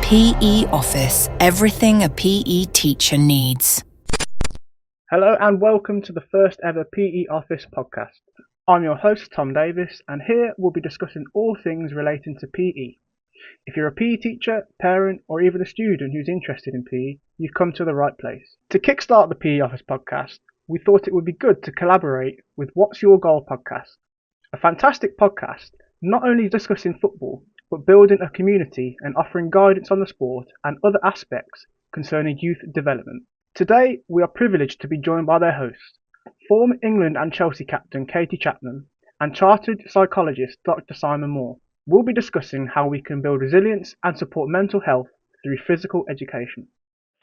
PE Office, everything a PE teacher needs. Hello and welcome to the first ever PE Office podcast. I'm your host Tom Davis, and here we'll be discussing all things relating to PE. If you're a PE teacher, parent, or even a student who's interested in PE, you've come to the right place. To kickstart the PE Office podcast, we thought it would be good to collaborate with What's Your Goal podcast, a fantastic podcast not only discussing football, but building a community and offering guidance on the sport and other aspects concerning youth development. Today, we are privileged to be joined by their host, former England and Chelsea captain Katie Chapman, and Chartered Psychologist Dr. Simon Moore. We'll be discussing how we can build resilience and support mental health through physical education.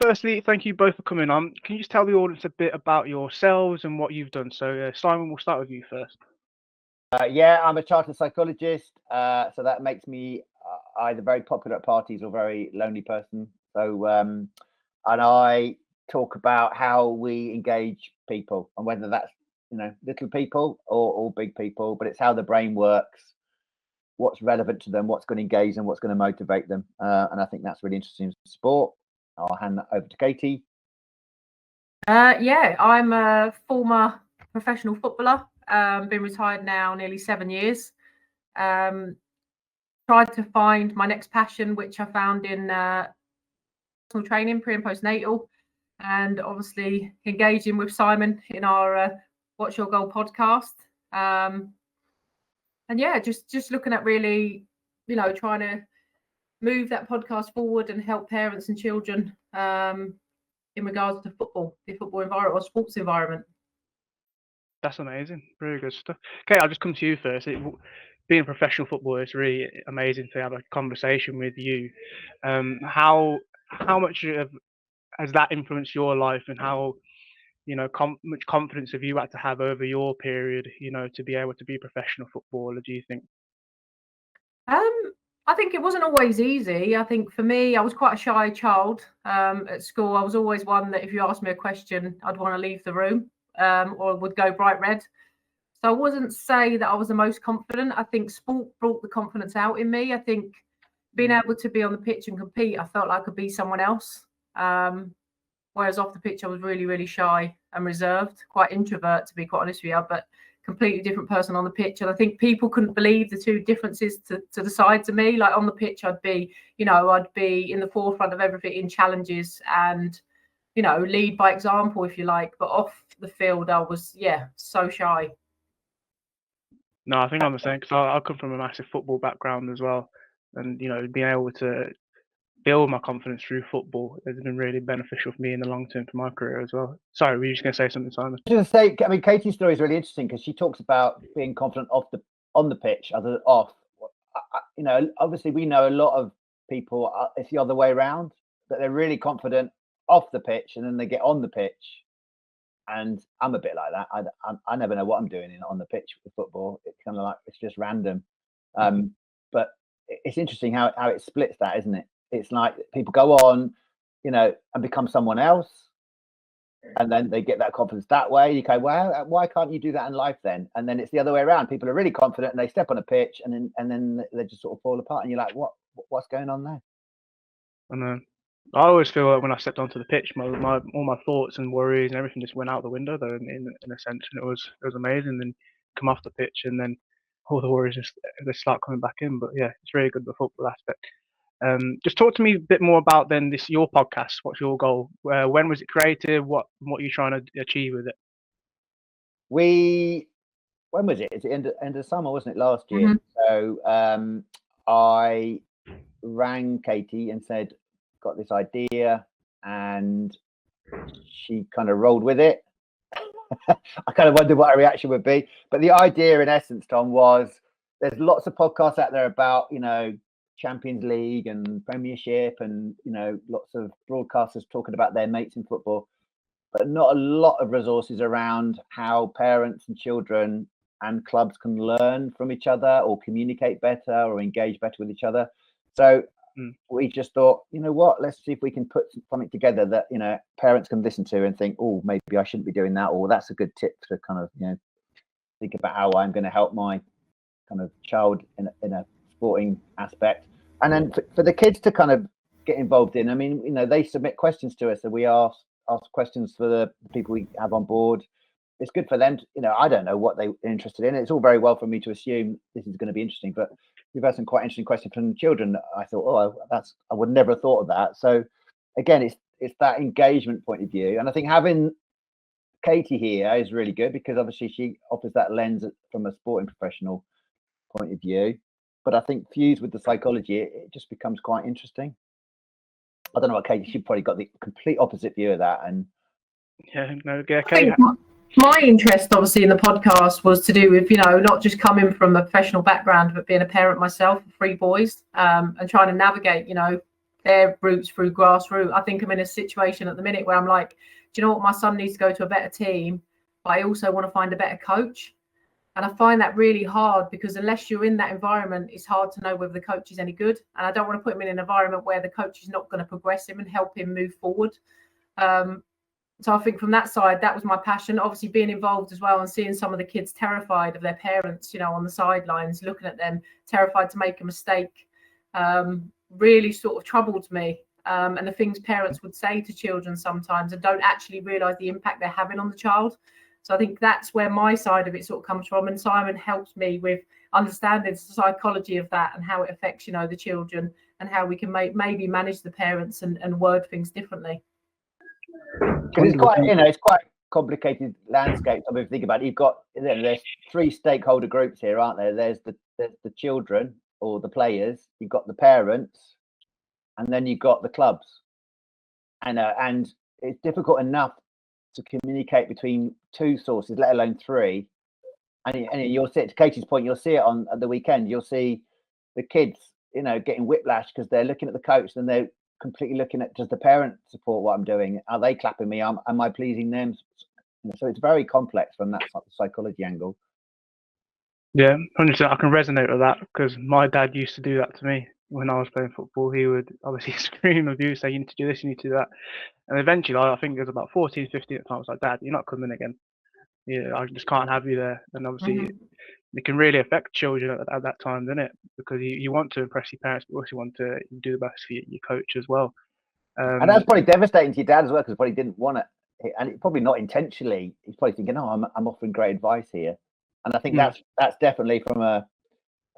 Firstly, thank you both for coming on. Can you just tell the audience a bit about yourselves and what you've done? So, Simon, we'll start with you first. I'm a chartered psychologist, so that makes me either very popular at parties or very lonely person. So, and I talk about how we engage people, and whether that's little people or big people, but it's how the brain works, what's relevant to them, what's going to engage them, what's going to motivate them, and I think that's really interesting in sport. I'll hand that over to Katie. I'm a former professional footballer. Been retired now nearly 7 years. Tried to find my next passion, which I found in personal training, pre and postnatal, and obviously engaging with Simon in our What's Your Goal podcast. Just looking at really, trying to move that podcast forward and help parents and children in regards to football, the football environment or sports environment. That's amazing. Very good stuff. Okay, I'll just come to you first. Being a professional footballer, it's really amazing to have a conversation with you. How much has that influenced your life, and how much confidence have you had to have over your period, to be able to be a professional footballer, do you think? I think it wasn't always easy. I think for me, I was quite a shy child at school. I was always one that if you asked me a question, I'd want to leave the room. Or would go bright red. So I wouldn't say that I was the most confident. I think sport brought the confidence out in me. I think being able to be on the pitch and compete, I felt like I could be someone else. Whereas off the pitch, I was really, really shy and reserved, quite introvert, to be quite honest with you, but completely different person on the pitch. And I think people couldn't believe the two differences to the sides of me. Like on the pitch, I'd be in the forefront of everything in challenges and lead by example, if you like. But off the field, I was, so shy. No, I think I'm the same, because I come from a massive football background as well. And, being able to build my confidence through football has been really beneficial for me in the long term for my career as well. Sorry, were you just going to say something, Simon? I was going to say, Katie's story is really interesting because she talks about being confident on the pitch, other than off. Obviously we know a lot of people, it's the other way around, that they're really confident off the pitch and then they get on the pitch, and I'm a bit like that. I never know what I'm doing on the pitch with football. It's kind of like it's just random, but it's interesting how it splits that, isn't it? It's like people go on, and become someone else, and then they get that confidence that way. You go, well, why can't you do that in life then? And then it's the other way around. People are really confident and they step on a pitch, and then they just sort of fall apart, and you're like, what's going on there? I know. I always feel like when I stepped onto the pitch, all my thoughts and worries and everything just went out the window, though, in a sense, and it was amazing. Then come off the pitch, and then all the worries they start coming back in. But yeah, it's really good, the football aspect. Just talk to me a bit more about then your podcast. What's your goal? When was it created? What are you trying to achieve with it? When was it? It's the end of summer, wasn't it, last year? Mm-hmm. So I rang Katie and said, got this idea, and she kind of rolled with it. I kind of wondered what her reaction would be, but the idea in essence, Tom, was there's lots of podcasts out there about Champions League and Premiership, and lots of broadcasters talking about their mates in football, but not a lot of resources around how parents and children and clubs can learn from each other or communicate better or engage better with each other. So we just thought, what, let's see if we can put something together that parents can listen to and think, oh, maybe I shouldn't be doing that, or that's a good tip to kind of think about how I'm going to help my kind of child in a sporting aspect. And then for the kids to kind of get involved in. I mean, they submit questions to us, and we ask questions for the people we have on board. It's good for them. I don't know what they're interested in. It's all very well for me to assume this is going to be interesting, but we've had some quite interesting questions from children. I thought, I would never have thought of that. So again, it's that engagement point of view, and I think having Katie here is really good because obviously she offers that lens from a sporting professional point of view. But I think fused with the psychology, it just becomes quite interesting. I don't know what Katie. She probably got the complete opposite view of that, and Katie. My interest, obviously, in the podcast was to do with, not just coming from a professional background, but being a parent myself of 3 boys, and trying to navigate, their routes through grassroots. I think I'm in a situation at the minute where I'm like, do you know what? My son needs to go to a better team, but I also want to find a better coach. And I find that really hard because unless you're in that environment, it's hard to know whether the coach is any good. And I don't want to put him in an environment where the coach is not going to progress him and help him move forward. So I think from that side, that was my passion. Obviously, being involved as well and seeing some of the kids terrified of their parents, on the sidelines, looking at them, terrified to make a mistake, really sort of troubled me. And the things parents would say to children sometimes and don't actually realise the impact they're having on the child. So I think that's where my side of it sort of comes from. And Simon helps me with understanding the psychology of that and how it affects, the children and how we can maybe manage the parents and word things differently. It's quite complicated landscape. I mean, if you think about it, there's 3 stakeholder groups here, aren't there? There's the children or the players, you've got the parents, and then you've got the clubs. And it's difficult enough to communicate between 2 sources, let alone 3. And you'll see it, to Katie's point, you'll see it at the weekend. You'll see the kids, getting whiplash because they're looking at the coach and they're completely looking at, does the parent support what I'm doing? Are they clapping me? Am I pleasing them? So it's very complex from that psychology angle. Yeah, 100%. I can resonate with that because my dad used to do that to me when I was playing football. He would obviously scream abuse, say, you need to do this, you need to do that. And eventually, I think it was about 14, 15 at the time, I was like, Dad, you're not coming again. I just can't have you there. And obviously, it can really affect children at that time, doesn't it? Because you want to impress your parents, but also want to do the best for your coach as well. And that's probably devastating to your dad as well, because he probably didn't want it, and probably not intentionally. He's probably thinking, "Oh, I'm offering great advice here," and I think that's definitely from a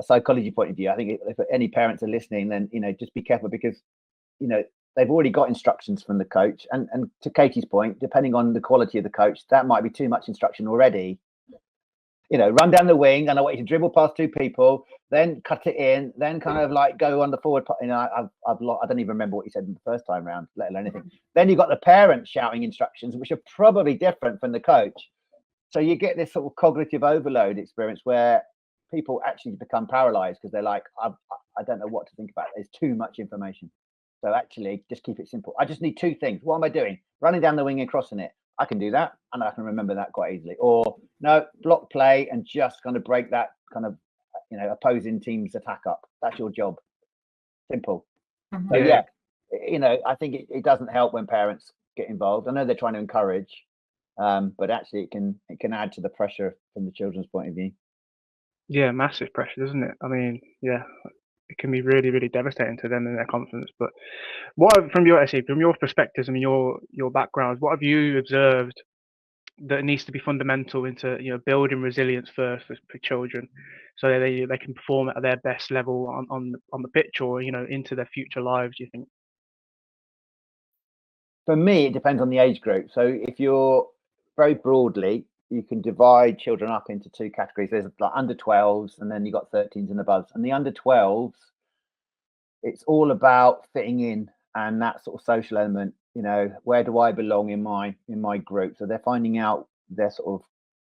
psychology point of view. I think if any parents are listening, then just be careful because they've already got instructions from the coach, and to Katie's point, depending on the quality of the coach, that might be too much instruction already. Run down the wing, and I want you to dribble past 2 people, then cut it in, then kind of like go on the forward. I don't even remember what you said the first time round, let alone anything. Then you've got the parent shouting instructions, which are probably different from the coach. So you get this sort of cognitive overload experience where people actually become paralyzed because they're like, I don't know what to think about. There's too much information. So actually, just keep it simple. I just need 2 things. What am I doing? Running down the wing and crossing it. I can do that, and I can remember that quite easily. Or no, block play and just kind of break that kind of opposing team's attack up. That's your job. Simple. So I think it doesn't help when parents get involved. I know they're trying to encourage, but actually it can add to the pressure from the children's point of view. Yeah, massive pressure, doesn't it? I mean, it can be really, really devastating to them and their confidence. But from your perspectives, I mean, your background, what have you observed that needs to be fundamental into building resilience first for children, so they can perform at their best level on the pitch or into their future lives? Do you think? For me, it depends on the age group. So if you're very broadly, you can divide children up into 2 categories. There's like under 12s, and then you got 13s and above. And the under 12s, it's all about fitting in and that sort of social element. Where do I belong in my group? So they're finding out their sort of,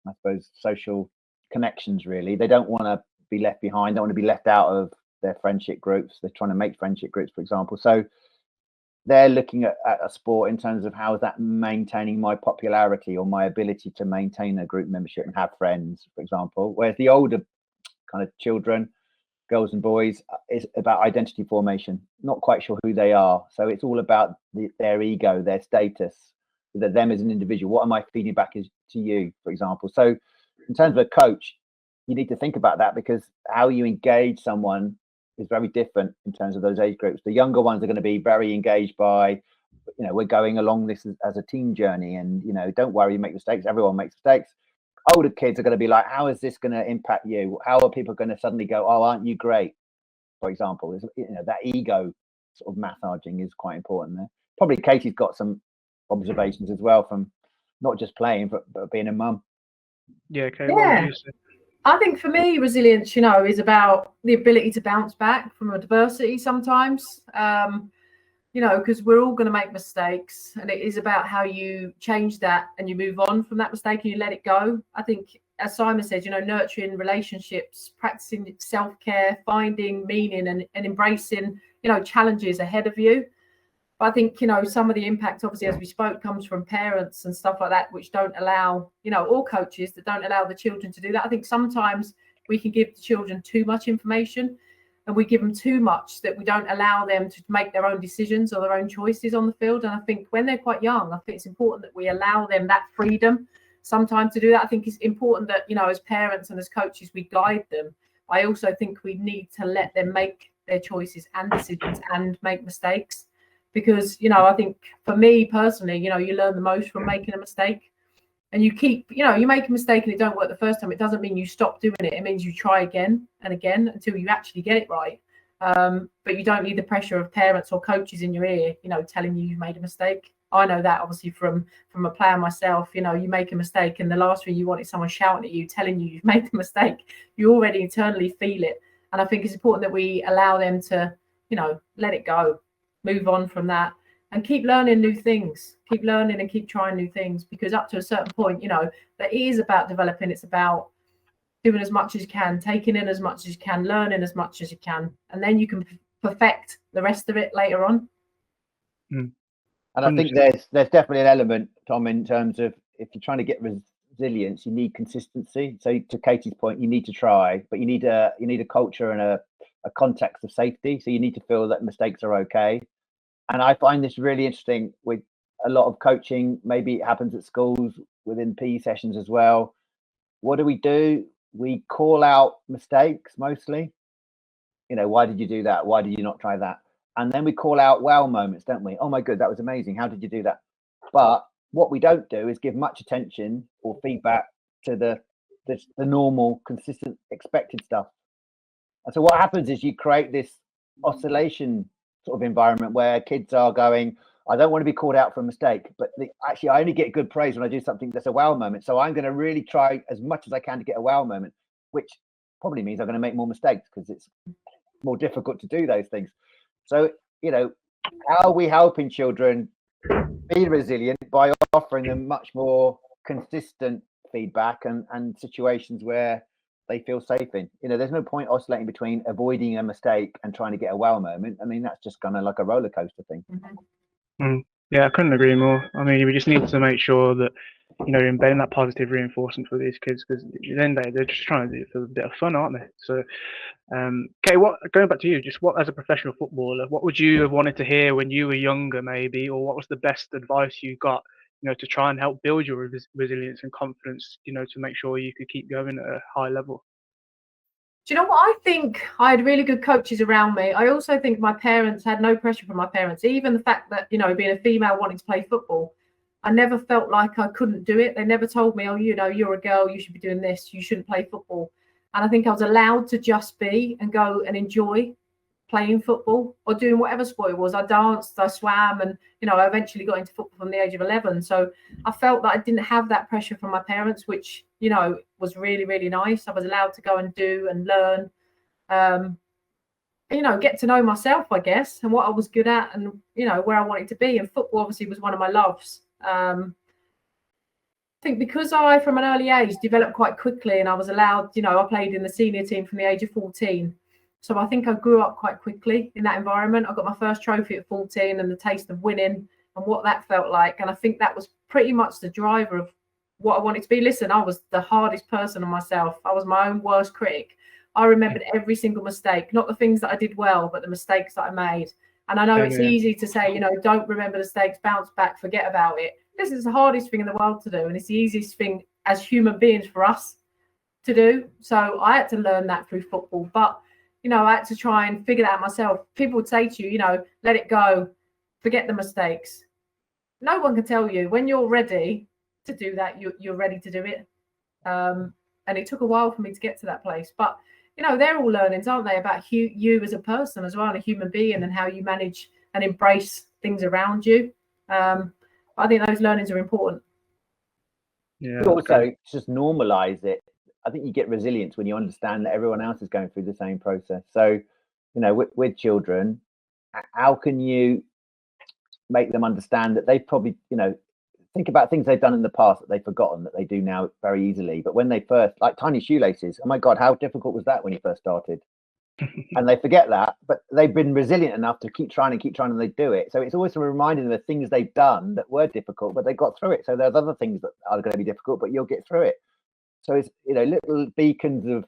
I suppose, social connections. Really, they don't want to be left behind. Don't want to be left out of their friendship groups. They're trying to make friendship groups, for example. So they're looking at a sport in terms of how is that maintaining my popularity or my ability to maintain a group membership and have friends, for example. Whereas the older kind of children, girls and boys, is about identity formation, not quite sure who they are. So it's all about their ego, their status, them as an individual. What am I feeding back to you, for example? So in terms of a coach, you need to think about that, because how you engage someone is very different in terms of those age groups. The younger ones are going to be very engaged by, we're going along this as a team journey, and don't worry, you make mistakes, everyone makes mistakes. Older kids are going to be like, how is this going to impact you? How are people going to suddenly go, oh, aren't you great? For example, that ego sort of massaging is quite important there. Probably Katie's got some observations as well from not just playing, but being a mum. Yeah, Katie, what would you say? I think for me, resilience, is about the ability to bounce back from adversity sometimes, because we're all going to make mistakes, and it is about how you change that and you move on from that mistake and you let it go. I think, as Simon said, nurturing relationships, practicing self-care, finding meaning and embracing, challenges ahead of you. But I think, some of the impact, obviously, as we spoke, comes from parents and stuff like that, which don't allow, or coaches that don't allow the children to do that. I think sometimes we can give the children too much information, and we give them too much that we don't allow them to make their own decisions or their own choices on the field. And I think when they're quite young, I think it's important that we allow them that freedom sometimes to do that. I think it's important that, as parents and as coaches, we guide them. I also think we need to let them make their choices and decisions and make mistakes. Because, I think for me personally, you learn the most from making a mistake, and you keep, you make a mistake and it don't work the first time. It doesn't mean you stop doing it. It means you try again and again until you actually get it right. But you don't need the pressure of parents or coaches in your ear, telling you made a mistake. I know that obviously from a player myself, you make a mistake and the last thing you want is someone shouting at you, telling you you've made the mistake. You already internally feel it. And I think it's important that we allow them to, let it go. Move on from that and keep learning new things, keep learning and keep trying new things, because up to a certain point, that is about developing. It's about doing as much as you can, taking in as much as you can, learning as much as you can, and then you can perfect the rest of it later on. And I think there's definitely an element, Tom, in terms of if you're trying to get resilience, you need consistency. So to Katie's point, you need to try, but you need a culture and a context of safety. So you need to feel that mistakes are okay. And I find this really interesting with a lot of coaching. Maybe it happens at schools within PE sessions as well. What do? We call out mistakes mostly. Why did you do that? Why did you not try that? And then we call out wow moments, don't we? Oh my God, that was amazing. How did you do that? But what we don't do is give much attention or feedback to the normal, consistent, expected stuff. And so what happens is you create this oscillation sort of environment where kids are going, I don't want to be called out for a mistake, but actually I only get good praise when I do something that's a wow moment. So I'm going to really try as much as I can to get a wow moment, which probably means I'm going to make more mistakes because it's more difficult to do those things. So, how are we helping children be resilient by offering them much more consistent feedback and situations where they feel safe in? There's no point oscillating between avoiding a mistake and trying to get a wow moment. I mean, that's just kind of like a roller coaster thing. Yeah, I couldn't agree more. I mean, we just need to make sure that, you're embedding that positive reinforcement for these kids, because then they're just trying to do it for a bit of fun, aren't they? So, Kay, going back to you, just what, as a professional footballer, what would you have wanted to hear when you were younger, maybe, or what was the best advice you got, to try and help build your resilience and confidence, to make sure you could keep going at a high level? Do you know what? I think I had really good coaches around me. I also think my parents had no pressure from my parents. Even the fact that, being a female wanting to play football, I never felt like I couldn't do it. They never told me, oh, you're a girl, you should be doing this, you shouldn't play football. And I think I was allowed to just be and go and enjoy playing football or doing whatever sport it was. I danced, I swam, and, I eventually got into football from the age of 11. So I felt that I didn't have that pressure from my parents, which, was really, really nice. I was allowed to go and do and learn, get to know myself, I guess, and what I was good at and, where I wanted to be. And football obviously was one of my loves. I think because I, from an early age, developed quite quickly, and I was allowed, I played in the senior team from the age of 14. So I think I grew up quite quickly in that environment. I got my first trophy at 14 and the taste of winning and what that felt like. And I think that was pretty much the driver of what I wanted to be. Listen, I was the hardest person on myself. I was my own worst critic. I remembered every single mistake, not the things that I did well, but the mistakes that I made. And I know it's easy to say, don't remember the mistakes, bounce back, forget about it. This is the hardest thing in the world to do. And it's the easiest thing as human beings for us to do. So I had to learn that through football. But, I had to try and figure that out myself. People would say to you, let it go, forget the mistakes. No one can tell you when you're ready to do that, you're ready to do it. And it took a while for me to get to that place. But, they're all learnings, aren't they, about you as a person as well, and a human being, and how you manage and embrace things around you. I think those learnings are important. Yeah. You also just normalize it. I think you get resilience when you understand that everyone else is going through the same process. So, with children, how can you make them understand that they probably, think about things they've done in the past that they've forgotten that they do now very easily. But when they first, like tiny shoelaces, oh my God, how difficult was that when you first started? And they forget that, but they've been resilient enough to keep trying and they do it. So it's always reminding them of things they've done that were difficult, but they got through it. So there's other things that are going to be difficult, but you'll get through it. So it's, little beacons of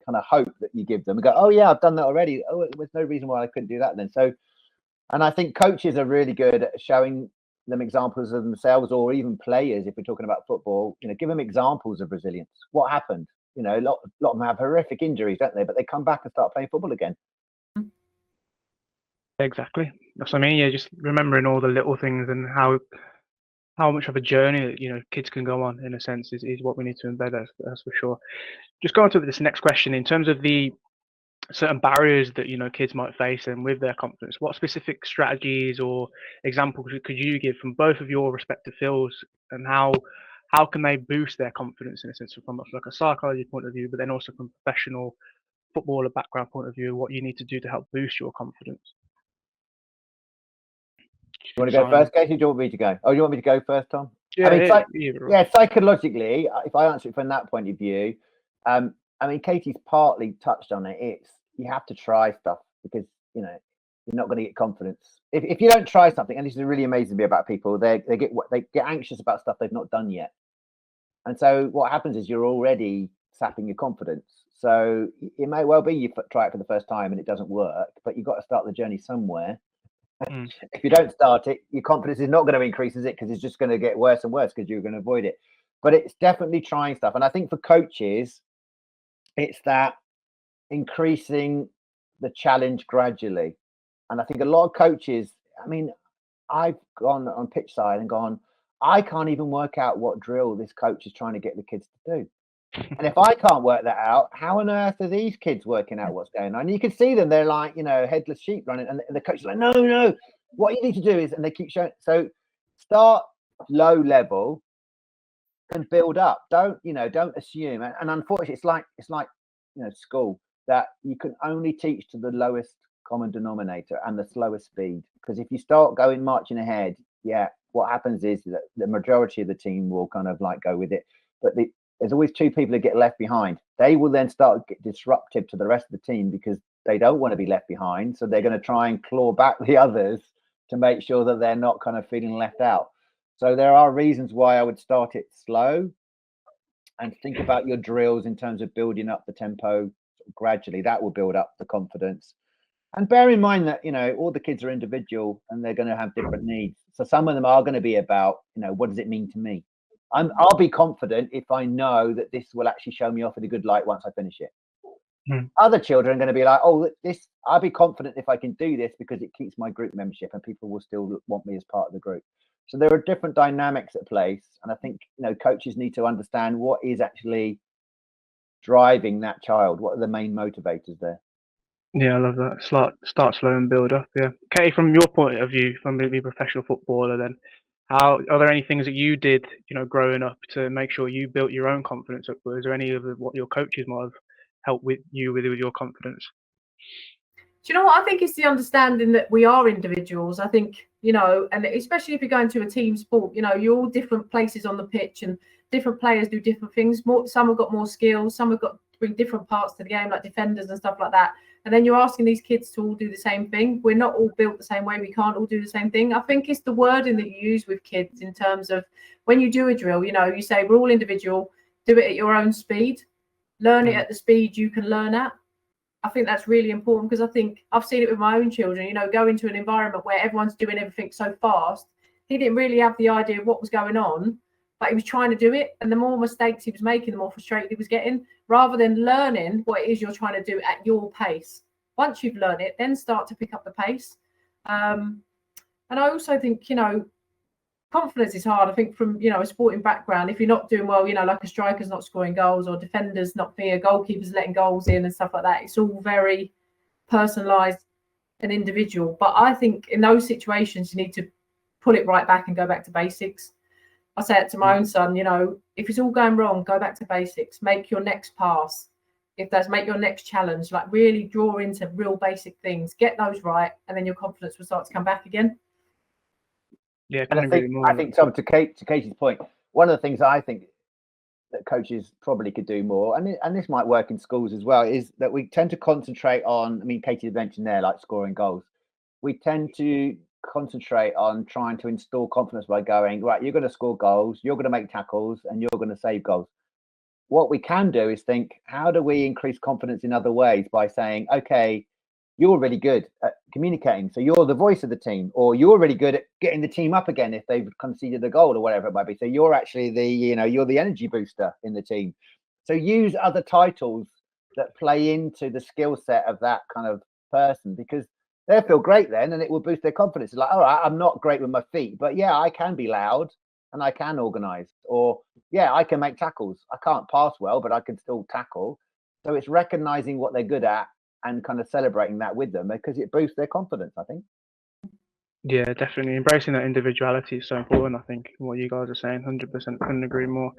kind of hope that you give them and go, oh yeah, I've done that already. Oh, there's no reason why I couldn't do that then. So, and I think coaches are really good at showing them examples of themselves, or even players, if we're talking about football, give them examples of resilience. What happened? A lot of them have horrific injuries, don't they? But they come back and start playing football again. Exactly. That's what I mean. Yeah, just remembering all the little things and how much of a journey that, kids can go on, in a sense, is what we need to embed. That's for sure. Just going to this next question, in terms of the certain barriers that kids might face and with their confidence, what specific strategies or examples could you give from both of your respective fields, and how can they boost their confidence, in a sense, from like a psychology point of view, but then also from a professional footballer background point of view, what you need to do to help boost your confidence? You want to go first, Casey? Do you want me to go? Oh, you want me to go first, Tom? Yeah, psychologically, if I answer it from that point of view, Katie's partly touched on it. It's you have to try stuff, because you're not going to get confidence if you don't try something. And this is really amazing to me about people. They get anxious about stuff they've not done yet, and so what happens is you're already sapping your confidence. So it may well be you try it for the first time and it doesn't work, but you've got to start the journey somewhere. If you don't start it, your confidence is not going to increase, is it? Because it's just going to get worse and worse because you're going to avoid it. But it's definitely trying stuff. And I think for coaches, it's that increasing the challenge gradually. And I think a lot of coaches, I've gone on pitch side and gone, I can't even work out what drill this coach is trying to get the kids to do. And if I can't work that out, how on earth are these kids working out what's going on? And you can see them, they're like, headless sheep running. And the coach is like, no, what you need to do is, and they keep showing. So start low level and build up. Don't assume. And unfortunately, it's like school, that you can only teach to the lowest common denominator and the slowest speed. Because if you start marching ahead, what happens is that the majority of the team will kind of like go with it. But there's always two people who get left behind. They will then start to get disruptive to the rest of the team because they don't want to be left behind. So they're going to try and claw back the others to make sure that they're not kind of feeling left out. So there are reasons why I would start it slow and think about your drills in terms of building up the tempo gradually. That will build up the confidence. And bear in mind that, all the kids are individual and they're going to have different needs. So some of them are going to be about, what does it mean to me? I'll be confident if I know that this will actually show me off in a good light once I finish it. Other children are going to be like, I'll be confident if I can do this because it keeps my group membership and people will still want me as part of the group. So there are different dynamics at place. And I think, coaches need to understand what is actually driving that child. What are the main motivators there? Yeah, I love that. Start slow and build up. Yeah. Katie, from your point of view, from being a professional footballer, then are there any things that you did, growing up to make sure you built your own confidence up? Is there any of what your coaches might have helped with your confidence? Do you know what? I think it's the understanding that we are individuals. I think, and especially if you're going to a team sport, you're all different places on the pitch and different players do different things. Some have got more skills, some have got to bring different parts to the game, like defenders and stuff like that. And then you're asking these kids to all do the same thing. We're not all built the same way. We can't all do the same thing. I think it's the wording that you use with kids in terms of when you do a drill, you say we're all individual, do it at your own speed, learn it at the speed you can learn at. I think that's really important because I think I've seen it with my own children, go into an environment where everyone's doing everything so fast. He didn't really have the idea of what was going on, but he was trying to do it. And the more mistakes he was making, the more frustrated he was getting, rather than learning what it is you're trying to do at your pace. Once you've learned it, then start to pick up the pace. And I also think, confidence is hard. I think from, a sporting background, if you're not doing well, like a striker's not scoring goals or defenders not being a goalkeeper's letting goals in and stuff like that, it's all very personalised and individual. But I think in those situations, you need to pull it right back and go back to basics. I say it to my own son, if it's all going wrong, go back to basics, make your next pass. If that's make your next challenge, like really draw into real basic things, get those right, and then your confidence will start to come back again. Yeah, and I think Tom, to Katie's point, one of the things I think that coaches probably could do more, and this might work in schools as well, is that we tend to concentrate on, I mean, Katie mentioned there, like scoring goals. We tend to concentrate on trying to install confidence by going, right, you're going to score goals, you're going to make tackles, and you're going to save goals. What we can do is think, how do we increase confidence in other ways by saying, okay, you're really good at communicating, so you're the voice of the team, or you're really good at getting the team up again if they've conceded a goal or whatever it might be. So you're actually you're the energy booster in the team. So use other titles that play into the skill set of that kind of person, because they'll feel great then, and it will boost their confidence. It's like, all right, I'm not great with my feet, but yeah, I can be loud and I can organize, or yeah, I can make tackles. I can't pass well, but I can still tackle. So it's recognizing what they're good at and kind of celebrating that with them, because it boosts their confidence, I think. Yeah, definitely. Embracing that individuality is so important, I think, what you guys are saying. 100%, couldn't agree more.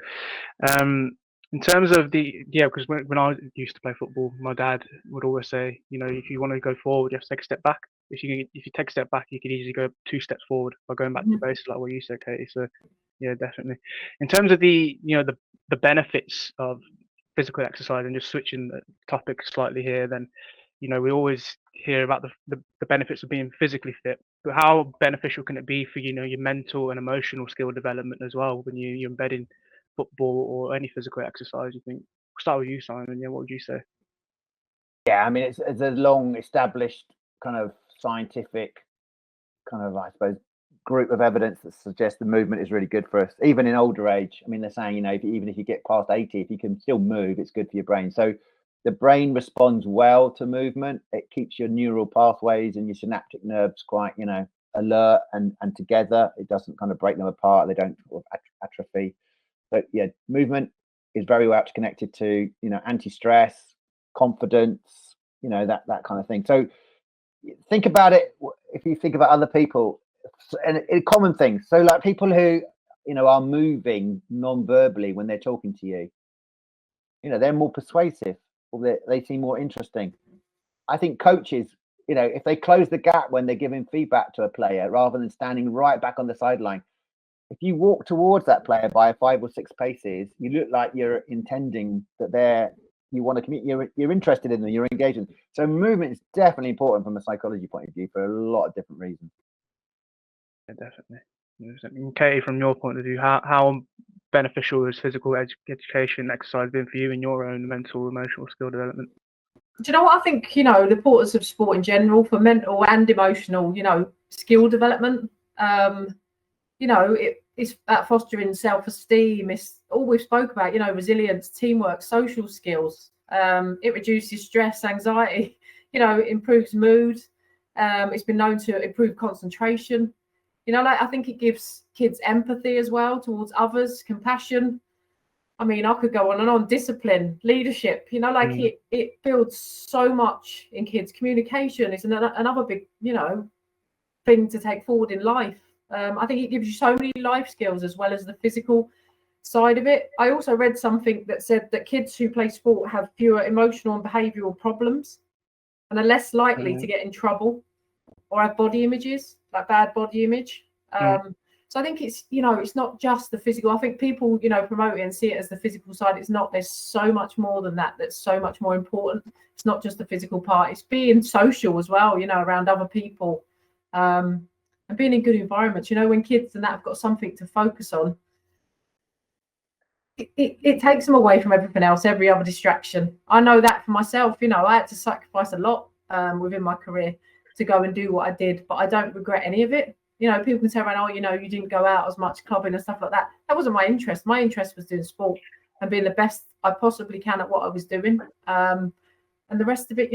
In terms of because when I used to play football, my dad would always say, if you want to go forward, you have to take a step back. If you take a step back, you could easily go 2 steps forward by going back to basics, like what you said, Katie. So yeah, definitely. In terms of the benefits of physical exercise, and just switching the topic slightly here, then we always hear about the benefits of being physically fit, but how beneficial can it be for your mental and emotional skill development as well when you're embedding football or any physical exercise? You think? We'll start with you, Simon. Yeah, what would you say? Yeah, I mean, it's a long established kind of scientific kind of, I suppose, group of evidence that suggests the movement is really good for us, even in older age. I mean, they're saying, even if you get past 80, if you can still move, it's good for your brain. So the brain responds well to movement. It keeps your neural pathways and your synaptic nerves quite, alert and together. It doesn't kind of break them apart. They don't sort of atrophy. So yeah, movement is very much connected to, anti-stress, confidence, that kind of thing. So think about it. If you think about other people, and common things. So like people who, are moving non-verbally when they're talking to you, they're more persuasive, or they seem more interesting. I think coaches, if they close the gap when they're giving feedback to a player rather than standing right back on the sideline, if you walk towards that player by 5 or 6 paces, you look like you're intending that you want to communicate, you're interested in them, you're engaging. So movement is definitely important from a psychology point of view for a lot of different reasons. Yeah, definitely. And Katie, from your point of view, how beneficial has physical education exercise been for you in your own mental, emotional skill development? Do you know what I think? The importance of sport in general for mental and emotional, skill development. It's about fostering self-esteem. It's all we've spoke about. Resilience, teamwork, social skills. It reduces stress, anxiety. It improves mood. It's been known to improve concentration. I think it gives kids empathy as well towards others, compassion. I mean, I could go on and on. Discipline, leadership. It builds so much in kids. Communication is another big, thing to take forward in life. I think it gives you so many life skills as well as the physical side of it. I also read something that said that kids who play sport have fewer emotional and behavioural problems and are less likely to get in trouble or have body images, like bad body image. So I think it's, it's not just the physical. I think people, promote it and see it as the physical side. It's not. There's so much more than that. That's so much more important. It's not just the physical part. It's being social as well, around other people. And being in good environments, when kids and that have got something to focus on, it takes them away from everything else, every other distraction. I know that for myself. I had to sacrifice a lot within my career to go and do what I did, but I don't regret any of it. People can say around, you didn't go out as much clubbing and stuff like that. That wasn't my interest. My interest was doing sport and being the best I possibly can at what I was doing. And the rest of it,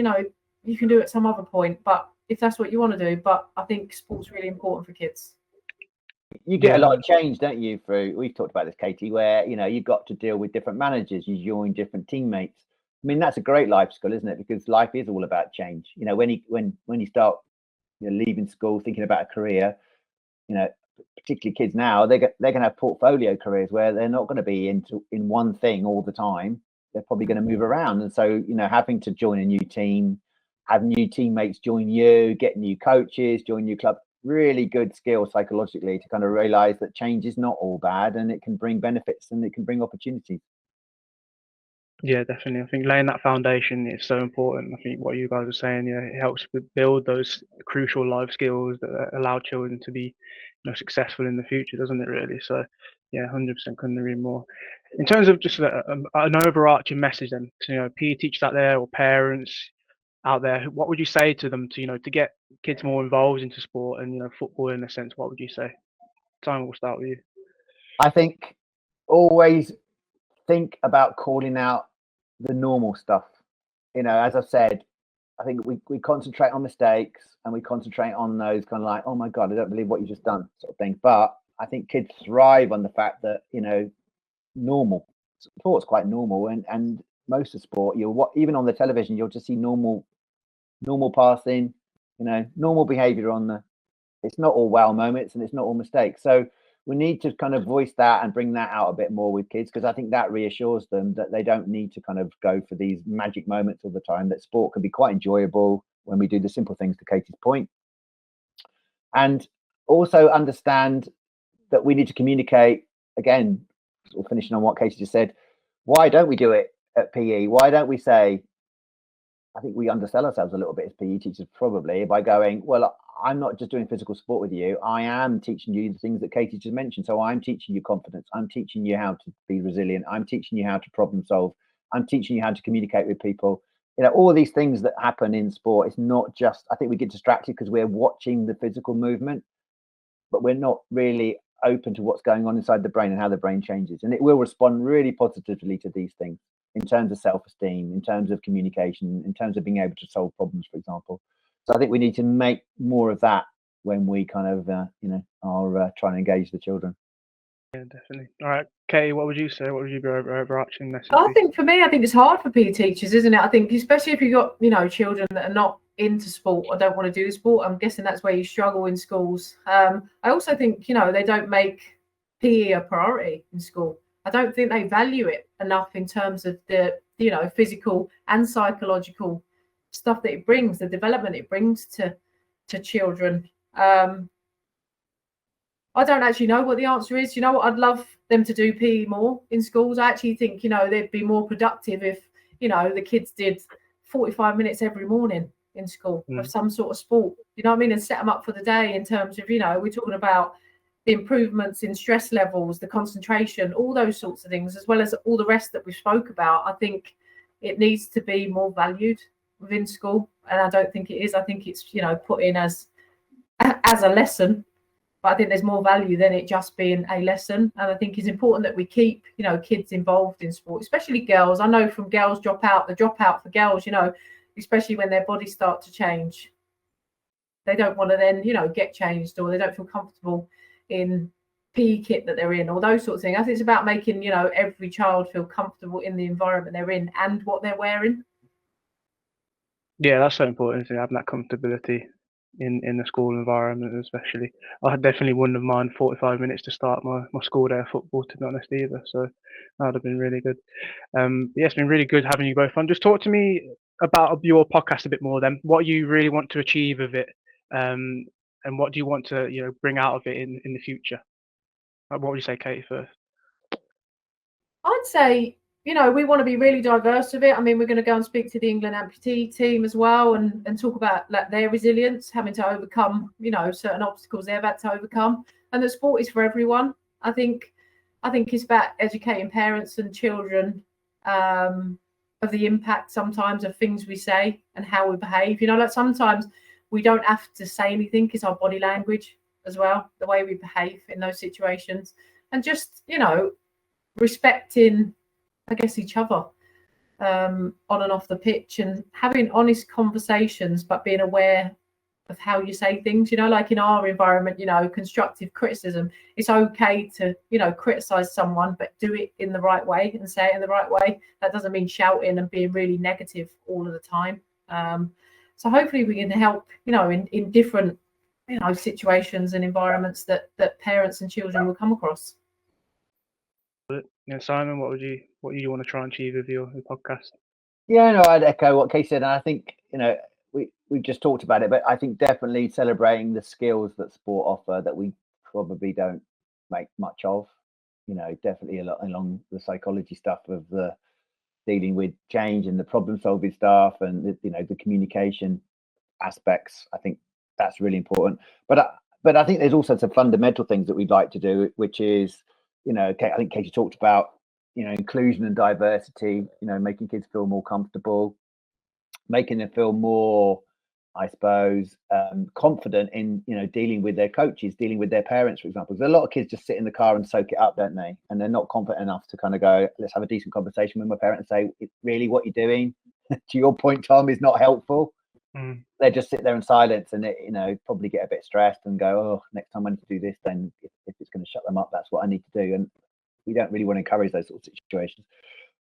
you can do at some other point, but if that's what you want to do. But I think sport's really important for kids. You get a lot of change, don't you? We've talked about this, Katie, where you've got to deal with different managers, you join different teammates. I mean, that's a great life skill, isn't it? Because life is all about change. When you start leaving school, thinking about a career, particularly kids now, they're going to have portfolio careers where they're not going to be in one thing all the time. They're probably going to move around, and so having to join a new team, have new teammates join you, get new coaches, join new club. Really good skill psychologically to kind of realize that change is not all bad, and it can bring benefits and it can bring opportunities. Yeah, definitely. I think laying that foundation is so important. I think what you guys are saying, it helps build those crucial life skills that allow children to be successful in the future, doesn't it, really? So, yeah, 100% couldn't agree more. In terms of just an overarching message then to PE teachers out there or parents out there, what would you say to them to get kids more involved into sport and football in a sense? What would you say? Simon, we'll start with you. I think always think about calling out the normal stuff. As I've said, I think we concentrate on mistakes and we concentrate on those kind of like, oh my God, I don't believe what you just done sort of thing. But I think kids thrive on the fact that, normal sport's quite normal, and most of sport, even on the television, you'll just see normal passing, normal behavior it's not all wow moments and it's not all mistakes. So we need to kind of voice that and bring that out a bit more with kids, because I think that reassures them that they don't need to kind of go for these magic moments all the time, that sport can be quite enjoyable when we do the simple things, to Katie's point. And also understand that we need to communicate, again, sort of finishing on what Katie just said, why don't we do it at PE? Why don't we say, I think we undersell ourselves a little bit as PE teachers probably by going, well, I'm not just doing physical sport with you. I am teaching you the things that Katie just mentioned. So I'm teaching you confidence. I'm teaching you how to be resilient. I'm teaching you how to problem solve. I'm teaching you how to communicate with people. All of these things that happen in sport. It's not just, I think we get distracted because we're watching the physical movement, but we're not really open to what's going on inside the brain and how the brain changes. And it will respond really positively to these things in terms of self-esteem, in terms of communication, in terms of being able to solve problems, for example. So I think we need to make more of that when we kind of, are trying to engage the children. Yeah, definitely. All right, Katie, what would you say? What would you be overarching message? I think for me, I think it's hard for PE teachers, isn't it? I think especially if you've got, children that are not into sport or don't want to do the sport. I'm guessing that's where you struggle in schools. I also think, they don't make PE a priority in school. I don't think they value it enough in terms of the, physical and psychological stuff that it brings, the development it brings to children. I don't actually know what the answer is. You know what? I'd love them to do PE more in schools. I actually think, they'd be more productive if, the kids did 45 minutes every morning in school of some sort of sport. You know what I mean? And set them up for the day in terms of, we're talking about the improvements in stress levels, the concentration, all those sorts of things, as well as all the rest that we spoke about. I think it needs to be more valued within school, and I don't think it is. I think it's put in as a lesson, but I think there's more value than it just being a lesson. And I think it's important that we keep kids involved in sport, especially girls. I know from girls the dropout for girls, especially when their bodies start to change, they don't want to then get changed, or they don't feel comfortable in PE kit that they're in, or those sorts of things. I think it's about making every child feel comfortable in the environment they're in and what they're wearing. Yeah, that's so important, isn't it? Having that comfortability in the school environment, especially. I definitely wouldn't have minded 45 minutes to start my school day of football, to be honest, either. So that would have been really good. Yeah, it's been really good having you both on. Just talk to me about your podcast a bit more then. What you really want to achieve of it, and what do you want to bring out of it in the future? What would you say, Katie, first? I'd say we want to be really diverse with it. I mean, we're going to go and speak to the England amputee team as well, and talk about their resilience, having to overcome, certain obstacles they've had to overcome, and that sport is for everyone. I think it's about educating parents and children of the impact sometimes of things we say and how we behave. Sometimes we don't have to say anything. It's our body language as well, the way we behave in those situations, and just respecting, I guess, each other. on and off the pitch, and having honest conversations, but being aware of how you say things, like in our environment, constructive criticism. It's okay to, criticize someone, but do it in the right way and say it in the right way. That doesn't mean shouting and being really negative all of the time. So hopefully we can help, in different, situations and environments that parents and children will come across. Simon, what do you want to try and achieve with your podcast? Yeah, no, I'd echo what Kate said, and I think we just talked about it, but I think definitely celebrating the skills that sport offer that we probably don't make much of. Definitely a lot along the psychology stuff of the dealing with change and the problem solving stuff and the communication aspects. I think that's really important. But I think there's also some fundamental things that we'd like to do, which is, I think Katie talked about, inclusion and diversity, making kids feel more comfortable, making them feel more, I suppose, confident in, dealing with their coaches, dealing with their parents, for example. Because a lot of kids just sit in the car and soak it up, don't they? And they're not confident enough to kind of go, let's have a decent conversation with my parent and say, really, what you're doing, to your point, Tom, is not helpful. They just sit there in silence and, probably get a bit stressed and go, oh, next time I need to do this, then if it's going to shut them up, that's what I need to do. And we don't really want to encourage those sorts of situations.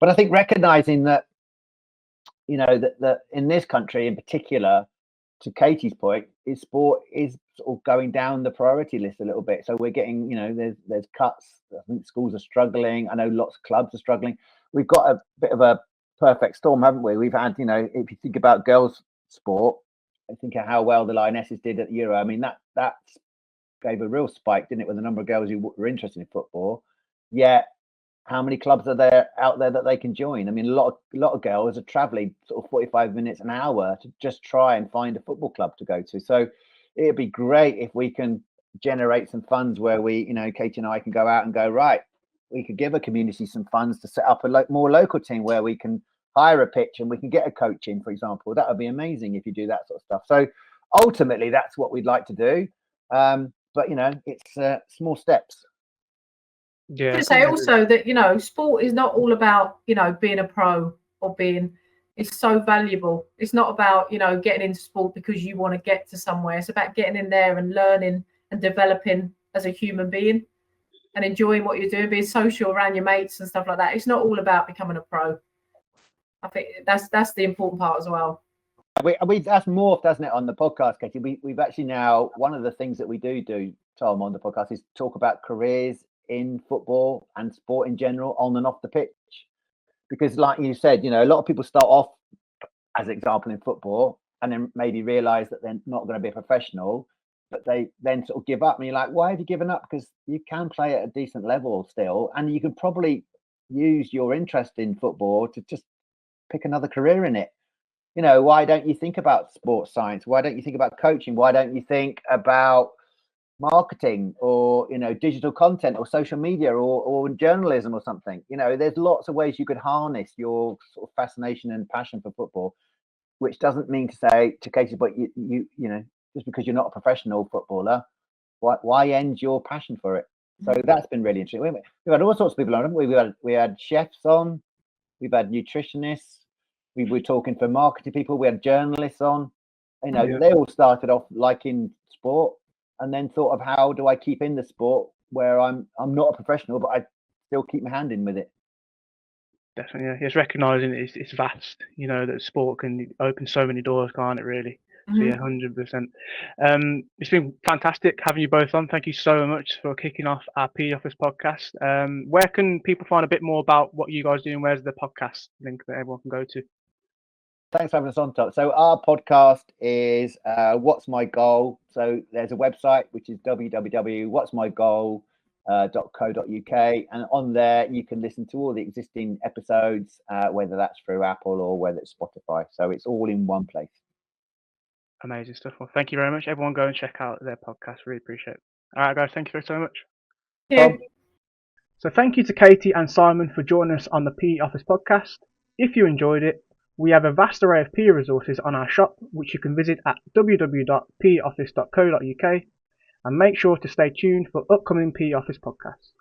But I think recognizing that, that in this country in particular, to Katie's point, is sport is sort of going down the priority list a little bit. So we're getting, there's cuts. I think schools are struggling. I know lots of clubs are struggling. We've got a bit of a perfect storm, haven't we? We've had, if you think about girls' sport, I think of how well the Lionesses did at the Euro. I mean, that gave a real spike, didn't it, with the number of girls who were interested in football. Yet, how many clubs are there out there that they can join? I mean, a lot of girls are traveling sort of 45 minutes, an hour to just try and find a football club to go to. So it'd be great if we can generate some funds where we, Katie and I can go out and go, right, we could give a community some funds to set up a more local team where we can hire a pitch and we can get a coach in, for example. That would be amazing if you do that sort of stuff. So ultimately, that's what we'd like to do. But, it's small steps. Yeah. To say also that, sport is not all about, being a pro or it's so valuable. It's not about, getting into sport because you want to get to somewhere. It's about getting in there and learning and developing as a human being and enjoying what you're doing, being social around your mates and stuff like that. It's not all about becoming a pro. I think that's the important part as well. That's morphed, doesn't it, on the podcast, Katie? We've actually now, one of the things that we do, Tom, on the podcast is talk about careers in football and sport in general, on and off the pitch. Because like you said, a lot of people start off, as an example, in football and then maybe realize that they're not going to be a professional, but they then sort of give up. And you're like, why have you given up? Because you can play at a decent level still, and you can probably use your interest in football to just pick another career in it. Why don't you think about sports science? Why don't you think about coaching? Why don't you think about marketing or digital content or social media or journalism or something? There's lots of ways you could harness your sort of fascination and passion for football, which doesn't mean to say, to Katie, but you just because you're not a professional footballer, why end your passion for it? So that's been really interesting. We've had all sorts of people on. We had chefs on, we've had nutritionists, we were talking for marketing people, we had journalists on. They all started off liking sport and then thought of how do I keep in the sport where I'm not a professional, but I still keep my hand in with it. Definitely, yeah. It's recognising it's vast, that sport can open so many doors, can't it, really? So yeah, 100%. It's been fantastic having you both on. Thank you so much for kicking off our PE Office podcast. Where can people find a bit more about what you guys do and where's the podcast link that everyone can go to? Thanks for having us on, Tom. So our podcast is What's My Goal? So there's a website, which is www.whatsmygoal.co.uk. And on there, you can listen to all the existing episodes, whether that's through Apple or whether it's Spotify. So it's all in one place. Amazing stuff. Well, thank you very much. Everyone go and check out their podcast. Really appreciate it. All right, guys. Thank you so much. Yeah. So thank you to Katie and Simon for joining us on the PE Office podcast. If you enjoyed it, we have a vast array of PE resources on our shop, which you can visit at www.peoffice.co.uk, and make sure to stay tuned for upcoming PE Office podcasts.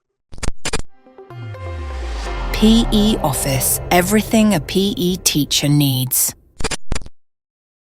PE Office, everything a PE teacher needs.